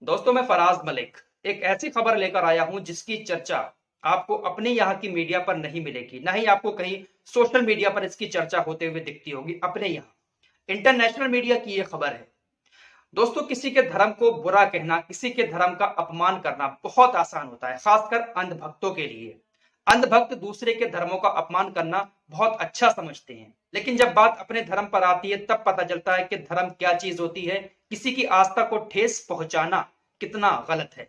दोस्तों, मैं फराज मलिक एक ऐसी खबर लेकर आया हूं जिसकी चर्चा आपको अपने यहाँ की मीडिया पर नहीं मिलेगी, ना ही आपको कहीं सोशल मीडिया पर इसकी चर्चा होते हुए दिखती होगी। अपने यहाँ इंटरनेशनल मीडिया की यह खबर है। दोस्तों, किसी के धर्म को बुरा कहना, किसी के धर्म का अपमान करना बहुत आसान होता है, खासकर अंधभक्तों के लिए। अंधभक्त दूसरे के धर्मों का अपमान करना बहुत अच्छा समझते हैं, लेकिन जब बात अपने धर्म पर आती है तब पता चलता है कि धर्म क्या चीज होती है। किसी की आस्था को ठेस पहुंचाना कितना गलत है।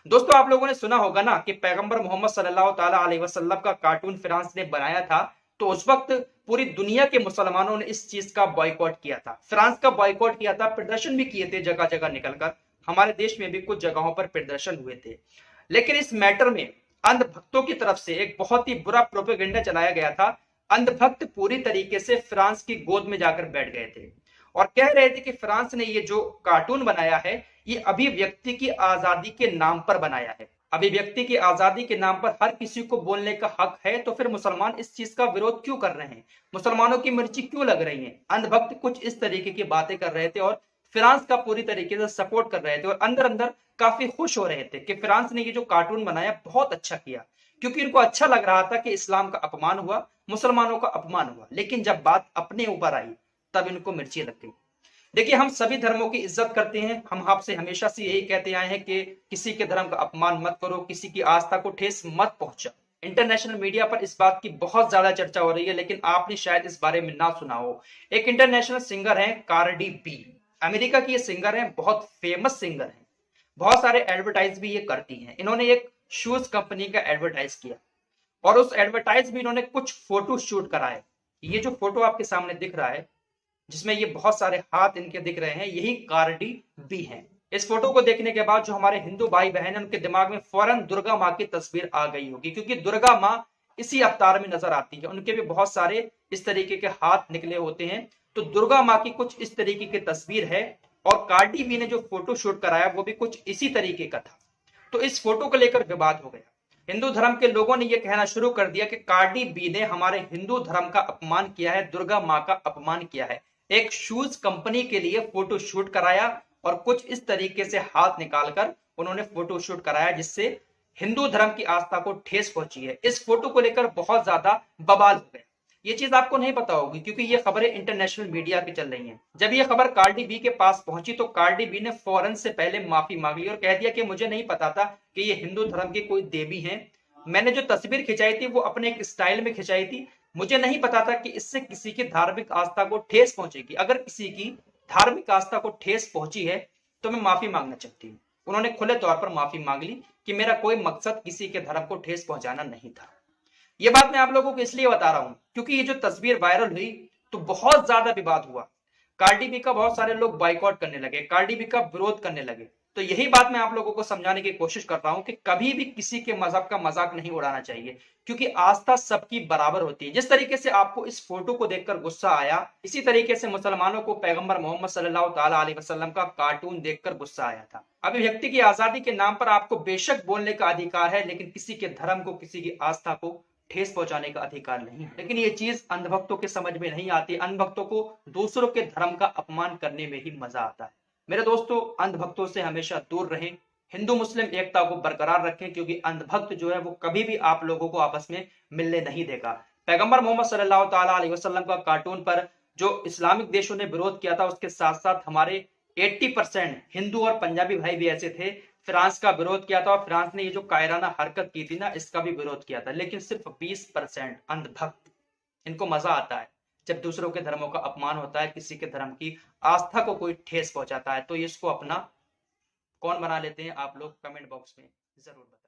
दोस्तों, आप लोगों ने सुना होगा ना कि पैगंबर मोहम्मद सल्लल्लाहु ताला अलैहि वसल्लम का कार्टून फ्रांस ने बनाया था। तो उस वक्त पूरी दुनिया के मुसलमानों ने इस चीज का बॉयकॉट किया था, फ्रांस का बॉयकॉट किया था, प्रदर्शन भी किए थे जगह जगह निकलकर। हमारे देश में भी कुछ जगहों पर प्रदर्शन हुए थे। लेकिन इस मैटर में अंधभक्तों की तरफ से एक बहुत ही बुरा प्रोपेगेंडा चलाया गया था। अंधभक्त पूरी तरीके से फ्रांस की गोद में जाकर बैठ गए थे और कह रहे थे कि फ्रांस ने ये जो कार्टून बनाया है, ये अभिव्यक्ति की आजादी के नाम पर बनाया है। अभिव्यक्ति की आजादी के नाम पर हर किसी को बोलने का हक है, तो फिर मुसलमान इस चीज का विरोध क्यों कर रहे हैं? मुसलमानों की मिर्ची क्यों लग रही है? अंधभक्त कुछ इस तरीके की बातें कर रहे थे और फ्रांस का पूरी तरीके से सपोर्ट कर रहे थे और अंदर अंदर काफी खुश हो रहे थे कि फ्रांस ने ये जो कार्टून बनाया बहुत अच्छा किया, क्योंकि इनको अच्छा लग रहा था कि इस्लाम का अपमान हुआ, मुसलमानों का अपमान हुआ। लेकिन जब बात अपने ऊपर आई तब इनको मिर्ची लग गई। देखिए, हम सभी धर्मों की इज्जत करते हैं। हम आपसे हमेशा से यही कहते आए हैं कि किसी के धर्म का अपमान मत करो, किसी की आस्था को ठेस मत पहुंचाओ। इंटरनेशनल मीडिया पर इस बात की बहुत ज्यादा चर्चा हो रही है, लेकिन आपने शायद इस बारे में ना सुना हो। एक इंटरनेशनल सिंगर है कार्डी बी, अमेरिका की ये सिंगर है, बहुत फेमस सिंगर है। बहुत सारे एडवर्टाइज भी ये करती हैं। इन्होंने एक शूज कंपनी का एडवर्टाइज किया और उस एडवर्टाइज में इन्होंने कुछ फोटो शूट कराए। ये जो फोटो आपके सामने दिख रहा है, जिसमें ये बहुत सारे हाथ इनके दिख रहे हैं, यही कार्डी बी हैं। इस फोटो को देखने के बाद जो हमारे हिंदू भाई बहन हैं, उनके दिमाग में फौरन दुर्गा माँ की तस्वीर आ गई होगी, क्योंकि दुर्गा माँ इसी अवतार में नजर आती है। उनके भी बहुत सारे इस तरीके के हाथ निकले होते हैं। तो दुर्गा माँ की कुछ इस तरीके की तस्वीर है और कार्डी बी ने जो फोटो शूट कराया वो भी कुछ इसी तरीके का था। तो इस फोटो को लेकर विवाद हो गया। हिंदू धर्म के लोगों ने यह कहना शुरू कर दिया कि कार्डी बी ने हमारे हिंदू धर्म का अपमान किया है, दुर्गा माँ का अपमान किया है। एक शूज कंपनी के लिए फोटो शूट कराया और कुछ इस तरीके से हाथ निकालकर उन्होंने फोटो शूट कराया, जिससे हिंदू धर्म की आस्था को ठेस पहुंची है। इस फोटो को लेकर बहुत ज्यादा बवाल हो गया। ये चीज आपको नहीं पता होगी, क्योंकि ये खबरें इंटरनेशनल मीडिया की चल रही हैं। जब ये खबर कार्डी बी के पास पहुंची तो कार्डी बी ने फौरन से पहले माफी मांग ली और कह दिया कि मुझे नहीं पता था कि ये हिंदू धर्म की कोई देवी है। मैंने जो तस्वीर खिंचाई थी वो अपने एक स्टाइल में खिंचाई थी। मुझे नहीं पता था कि इससे किसी की धार्मिक आस्था को ठेस पहुंचेगी। अगर किसी की धार्मिक आस्था को ठेस पहुंची है तो मैं माफी मांगना चाहती हूँ। उन्होंने खुले तौर पर माफी मांग ली कि मेरा कोई मकसद किसी के धर्म को ठेस पहुंचाना नहीं था। ये बात मैं आप लोगों को इसलिए बता रहा हूं क्योंकि ये जो तस्वीर वायरल हुई तो बहुत ज्यादा विवाद हुआ। कार्डी बी का बहुत सारे लोग बाइकआउट करने लगे, कार्डी बी का विरोध करने लगे। तो यही बात मैं आप लोगों को समझाने की कोशिश कर रहा हूं कि कभी भी किसी के मजहब का मजाक नहीं उड़ाना चाहिए, क्योंकि आस्था सबकी बराबर होती है। जिस तरीके से आपको इस फोटो को देखकर गुस्सा आया, इसी तरीके से मुसलमानों को पैगंबर मोहम्मद सल्लल्लाहु ताला अलैहि वसल्लम का कार्टून देखकर गुस्सा आया था। अभिव्यक्ति की आजादी के नाम पर आपको बेशक बोलने का अधिकार है, लेकिन किसी के धर्म को, किसी की आस्था को ठेस पहुंचाने का अधिकार नहीं है। लेकिन ये चीज अंधभक्तों के समझ में नहीं आती। अंधभक्तों को दूसरों के धर्म का अपमान करने में ही मजा आता है। मेरे दोस्तों, अंधभक्तों से हमेशा दूर रहें, हिंदू मुस्लिम एकता को बरकरार रखें, क्योंकि अंधभक्त जो है वो कभी भी आप लोगों को आपस में मिलने नहीं देगा। पैगंबर मोहम्मद सल्लल्लाहु ताला अलैहि वसल्लम का कार्टून पर जो इस्लामिक देशों ने विरोध किया था, उसके साथ साथ हमारे 80% हिंदू और पंजाबी भाई भी ऐसे थे, फ्रांस का विरोध किया था। और फ्रांस ने ये जो कायराना हरकत की थी ना, इसका भी विरोध किया था। लेकिन सिर्फ 20% अंधभक्त, इनको मजा आता है जब दूसरों के धर्मों का अपमान होता है, किसी के धर्म की आस्था को कोई ठेस पहुंचाता है। तो इसको अपना कौन बना लेते हैं आप लोग, कमेंट बॉक्स में जरूर बताएं।